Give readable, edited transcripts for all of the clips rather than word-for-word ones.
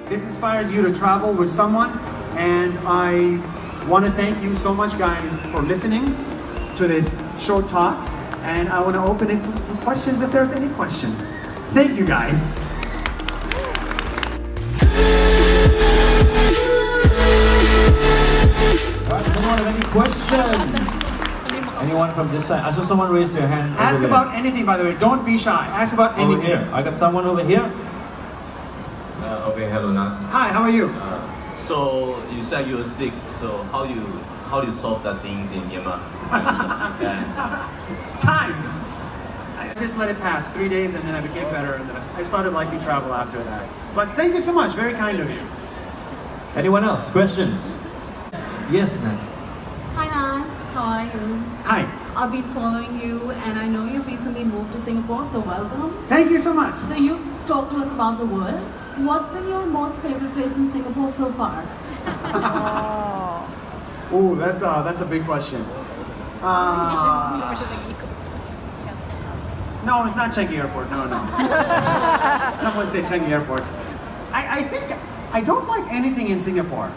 this inspires you to travel with someone. And I want to thank you so much, guys, for listening to this short talk. And I want to open it to questions if there's any questions. Thank you, guys. Anyone have any questions? Anyone from this side? I saw someone raise their hand. Ask about anything, by the way. Don't be shy. Ask about anything. Over here. I got someone over here. Okay, hello Nas. Hi, how are you? So you said you were sick. So how do you solve that things in Myanmar? Time. I just let it pass 3 days, and then I became better, and then I started liking travel after that. But thank you so much. Very kind of you. Anyone else? Questions? Yes, ma'am. Hi Nas, how are you? Hi. I've been following you and I know you recently moved to Singapore, so welcome. Thank you so much. So you've talked to us about the world. What's been your most favorite place in Singapore so far? Oh, that's a big question. No, it's not Changi Airport. No. Someone say Changi Airport. I think I don't like anything in Singapore.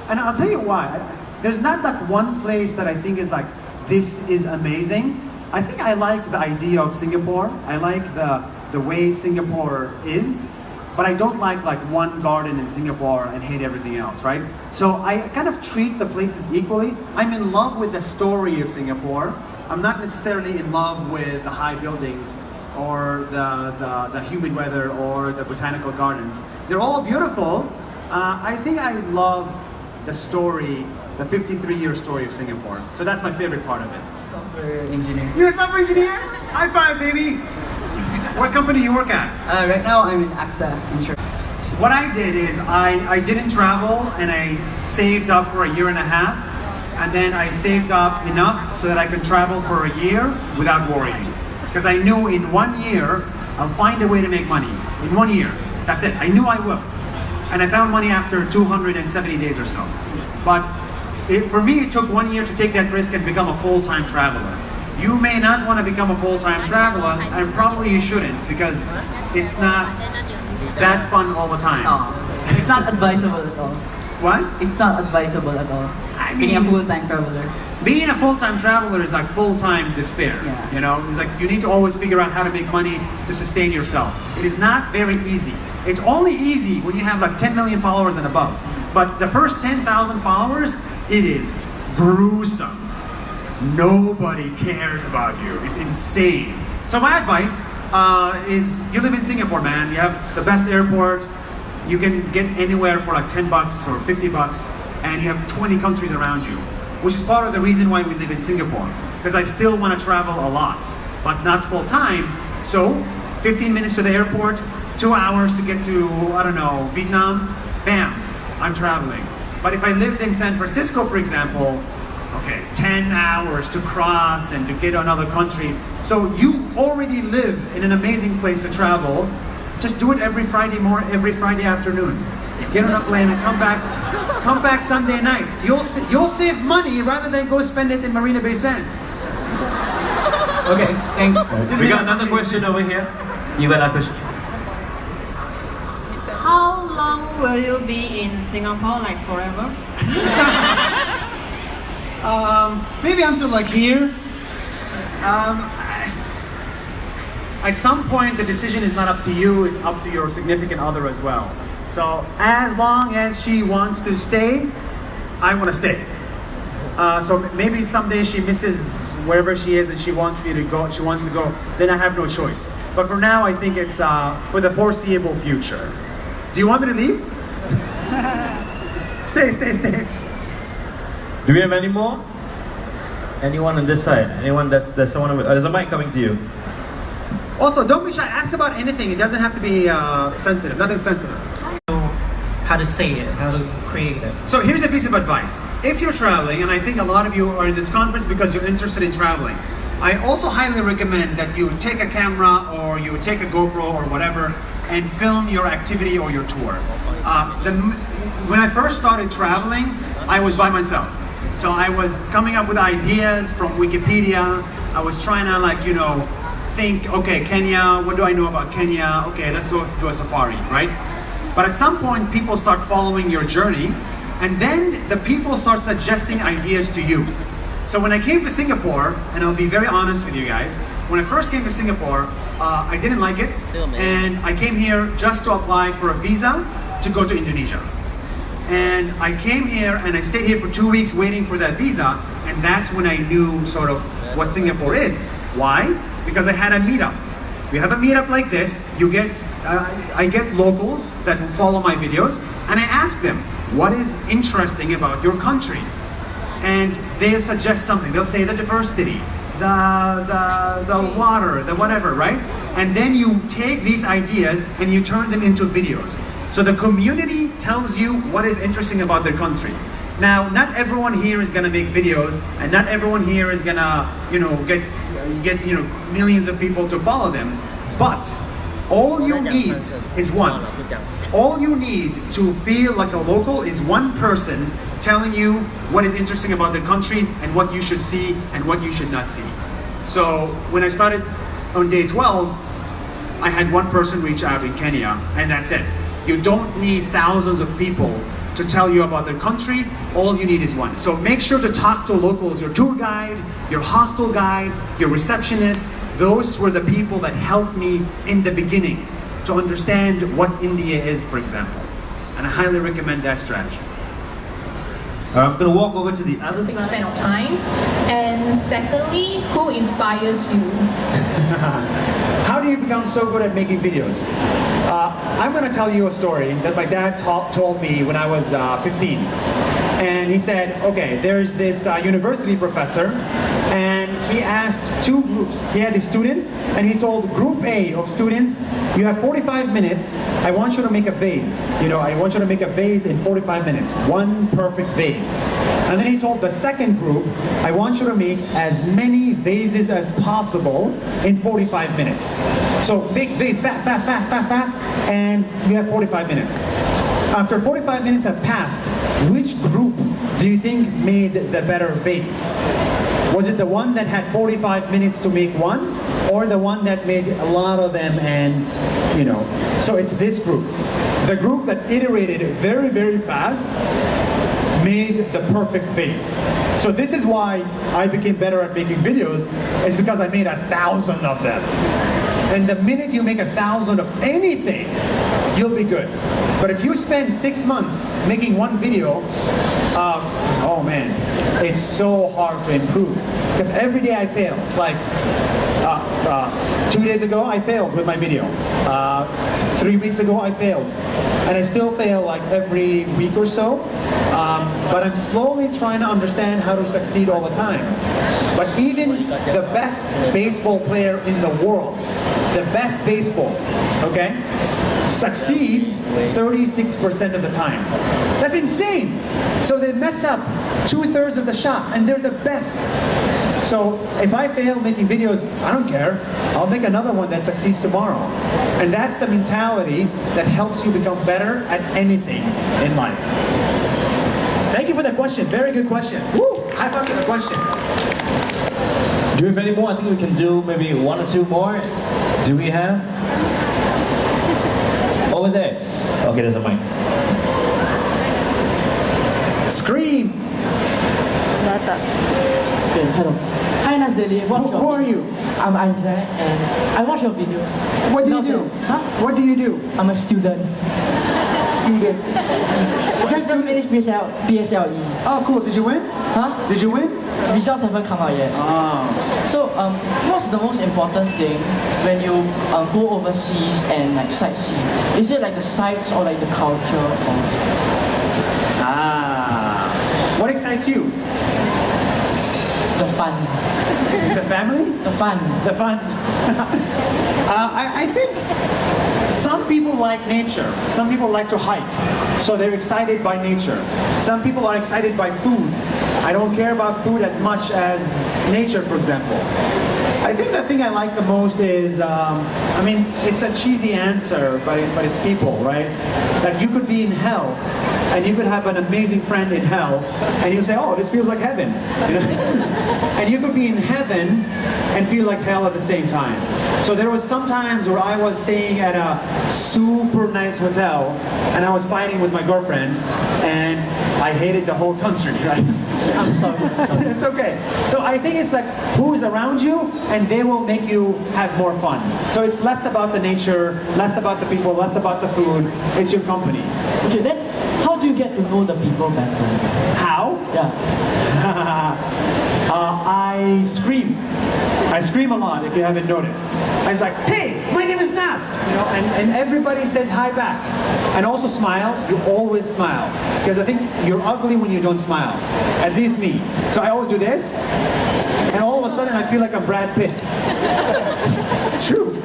And I'll tell you why. There's not like one place that I think is like, this is amazing. I think I like the idea of Singapore. I like the way Singapore is, but I don't like one garden in Singapore and hate everything else, right? So I kind of treat the places equally. I'm in love with the story of Singapore. I'm not necessarily in love with the high buildings or the humid weather or the botanical gardens. They're all beautiful. I think I love the story, the 53-year story of Singapore. So that's my favorite part of it. Software engineer. You're a software engineer? High five, baby! What company do you work at? Right now I'm in AXA Insurance. What I did is I didn't travel, and I saved up for 1.5 years, and then I saved up enough so that I could travel for 1 year without worrying. Because I knew in 1 year, I'll find a way to make money. In 1 year. That's it. I knew I will. And I found money after 270 days or so. But for me, it took 1 year to take that risk and become a full-time traveler. You may not want to become a full-time traveler, and probably you shouldn't, because it's not that fun all the time. It's not advisable at all. What? It's not advisable at all. I Being a mean, full-time traveler. being a full-time traveler is like full-time despair. Yeah. You know, it's like you need to always figure out how to make money to sustain yourself. It is not very easy. It's only easy when you have like 10 million followers and above. But the first 10,000 followers, it is gruesome. Nobody cares about you. It's insane. So my advice is you live in Singapore, man. You have the best airport. You can get anywhere for like 10 bucks or 50 bucks, and you have 20 countries around you, which is part of the reason why we live in Singapore. Because I still want to travel a lot, but not full time. So 15 minutes to the airport, 2 hours to get to, I don't know, Vietnam, bam, I'm traveling. But if I lived in San Francisco, for example, okay, 10 hours to cross and to get to another country. So you already live in an amazing place to travel. Just do it every Friday afternoon. Get on a plane and come back Sunday night. You'll save money rather than go spend it in Marina Bay Sands. Okay, thanks. We got another question over here. You got a question. How long will you be in Singapore, like forever? Maybe until like here. At some point, the decision is not up to you, it's up to your significant other as well. So as long as she wants to stay, I want to stay. So maybe someday she misses wherever she is and she wants me to go, then I have no choice. But for now, I think it's for the foreseeable future. Do you want me to leave? Stay. Do we have any more? Anyone on this side? Anyone there's someone there's a mic coming to you. Also, don't be shy. Ask about anything. It doesn't have to be sensitive. Nothing sensitive. How to say it, how to create it. So here's a piece of advice. If you're traveling, and I think a lot of you are in this conference because you're interested in traveling, I also highly recommend that you take a camera or you take a GoPro or whatever and film your activity or your tour. When I first started traveling, I was by myself. So I was coming up with ideas from Wikipedia. I was trying to think, okay, Kenya, what do I know about Kenya? Okay, let's go do a safari, right? But at some point, people start following your journey, and then the people start suggesting ideas to you. So when I came to Singapore, and I'll be very honest with you guys, when I first came to Singapore, I didn't like it, and I came here just to apply for a visa to go to Indonesia. And I came here and I stayed here for 2 weeks waiting for that visa, and that's when I knew sort of what Singapore is. Why? Because I had a meetup. We have a meetup like this. I get locals that will follow my videos, and I ask them, what is interesting about your country? And they'll suggest something. They'll say the diversity, the water, the whatever, right? And then you take these ideas and you turn them into videos. So the community tells you what is interesting about their country. Now, not everyone here is gonna make videos, and not everyone here is gonna, get millions of people to follow them. But all you need is one. All you need to feel like a local is one person telling you what is interesting about their countries and what you should see and what you should not see. So when I started on day 12, I had one person reach out in Kenya, and that's it. You don't need thousands of people to tell you about their country. All you need is one. So make sure to talk to locals, your tour guide, your hostel guide, your receptionist. Those were the people that helped me in the beginning to understand what India is, for example. And I highly recommend that strategy. I'm gonna walk over to the other Big side. span of time. And secondly, who inspires you? How do you become so good at making videos? I'm going to tell you a story that my dad told me when I was 15. And he said, okay, there's this university professor, and he asked two groups. He had his students, and he told group A of students, you have 45 minutes, I want you to make a vase. I want you to make a vase in 45 minutes. One perfect vase. And then he told the second group, I want you to make as many vases as possible in 45 minutes. So make vase fast, and you have 45 minutes. After 45 minutes have passed, which group do you think made the better vase? Was it the one that had 45 minutes to make one, or the one that made a lot of them and, so it's this group. The group that iterated very, very fast made the perfect vase. So this is why I became better at making videos, is because I made 1,000 of them. And the minute you make 1,000 of anything, you'll be good. But if you spend 6 months making one video, oh man, it's so hard to improve. Because every day I fail. Like 2 days ago, I failed with my video. 3 weeks ago, I failed. And I still fail like every week or so. But I'm slowly trying to understand how to succeed all the time. But even the best baseball player in the world, the best baseball, okay, succeeds 36% of the time. That's insane. So they mess up 2/3 of the shots, and they're the best. So if I fail making videos, I don't care. I'll make another one that succeeds tomorrow. And that's the mentality that helps you become better at anything in life. Thank you for that question. Very good question. Woo! High five for the question. Do we have any more? I think we can do maybe 1 or 2 more. Do we have? Over there. Okay, there's a mic. Scream. Okay, hello. Hi, NAS Daily. Who are you? I'm Isaac, and I watch your videos. What do you do? Huh? What do you do? I'm a student. Just finished PSLE. Oh, cool. Did you win? Huh? Did you win? Results haven't come out yet. Oh. So, what's the most important thing when you go overseas and like sightsee? Is it like the sights or like the culture? Or... What excites you? The fun. The family? The fun. The fun. I think some people like nature. Some people like to hike, so they're excited by nature. Some people are excited by food. I don't care about food as much as nature, for example. I think the thing I like the most is, I mean, it's a cheesy answer, but it's people, right? Like you could be in hell, and you could have an amazing friend in hell, and you say, oh, this feels like heaven. You know? And you could be in heaven and feel like hell at the same time. So there was some times where I was staying at a super nice hotel, and I was fighting with my girlfriend, and I hated the whole country, right? I'm sorry. It's okay. So I think it's like who's around you, and they will make you have more fun. So it's less about the nature, less about the people, less about the food. It's your company. Okay, then how do you get to know the people better? How? Yeah. I scream. I scream a lot if you haven't noticed. I was like, hey, my name is NAS, you know, and everybody says hi back. And also smile, you always smile. Because I think you're ugly when you don't smile. At least me. So I always do this, and all of a sudden I feel like I'm Brad Pitt. It's true.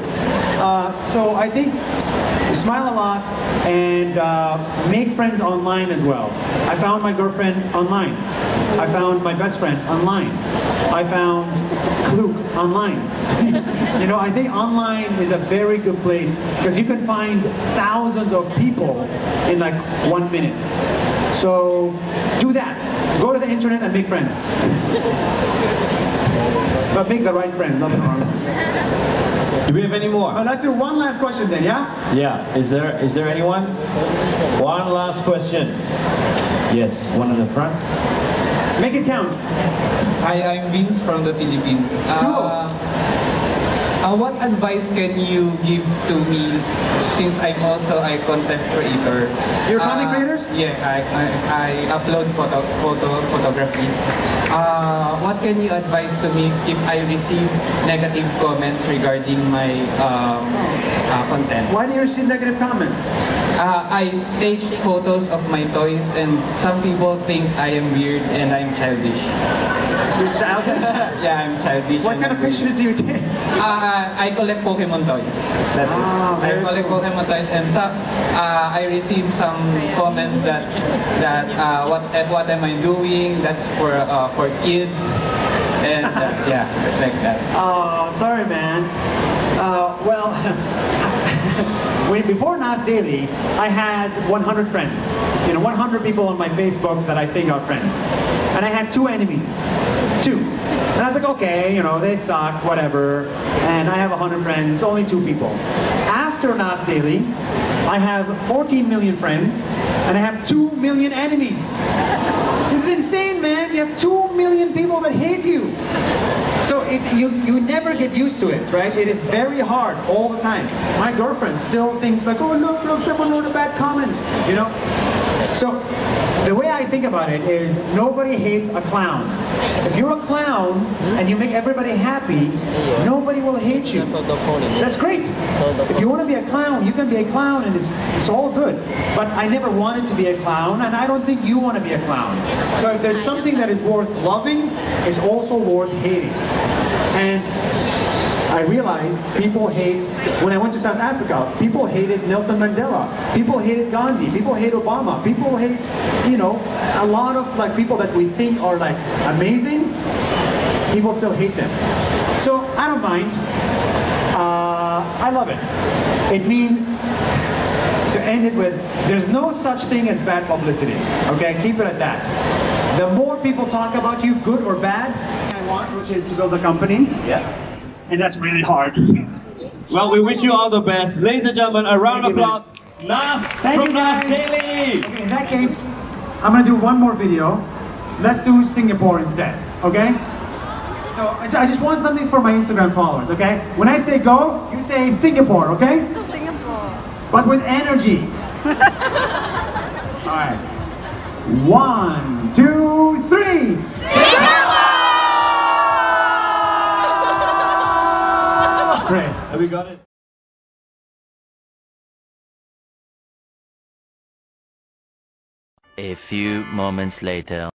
So I think smile a lot and make friends online as well. I found my girlfriend online. I found my best friend online. I found Klook online. You know, I think online is a very good place because you can find thousands of people in like 1 minute. So do that. Go to the internet and make friends. But make the right friends, nothing wrong. Do we have any more? Let's do one last question then, yeah? Yeah. Is there anyone? One last question. Yes, one in the front. Make it count. Hi, I'm Vince from the Philippines. What advice can you give to me since I'm also a content creator? You're content creators? Yeah, I upload photography. What can you advise to me if I receive negative comments regarding my content? Why do you receive negative comments? I take photos of my toys and some people think I am weird and I'm childish. You're childish? Yeah, I'm childish. What kind of pictures do you take? I collect Pokemon toys. That's it. I collect Pokemon toys, and I received some comments that what am I doing? That's for kids, and yeah, like that. Oh, sorry, man. Well, before NAS Daily, I had 100 friends. You know, 100 people on my Facebook that I think are friends. And I had 2 enemies. 2. And I was like, okay, you know, they suck, whatever. And I have 100 friends, it's only 2 people. After NAS Daily, I have 14 million friends, and I have 2 million enemies. This is insane, man. You have 2 million people that hate you. So you never get used to it, right? It is very hard all the time. My girlfriend still thinks like, oh look, someone wrote a bad comment, you know? So the way I think about it is nobody hates a clown. If you're a clown and you make everybody happy, nobody will hate you. That's great. If you want to be a clown, you can be a clown and it's all good. But I never wanted to be a clown, and I don't think you want to be a clown. So if there's something that is worth loving, it's also worth hating. And I realized people hate, when I went to South Africa, people hated Nelson Mandela, people hated Gandhi, people hate Obama, people hate, you know, a lot of like people that we think are like amazing, people still hate them. So I don't mind, I love it. It means, to end it with, there's no such thing as bad publicity, okay? Keep it at that. The more people talk about you, good or bad, I want, which is to build a company. Yeah. And that's really hard. Well, we wish you all the best. Ladies and gentlemen, a round of applause. NAS from NAS Daily. Okay, in that case, I'm gonna do one more video. Let's do Singapore instead, okay? So I just want something for my Instagram followers, okay? When I say go, you say Singapore, okay? Singapore. But with energy. All right. 1, 2, 3. Great. Have we got it? A few moments later.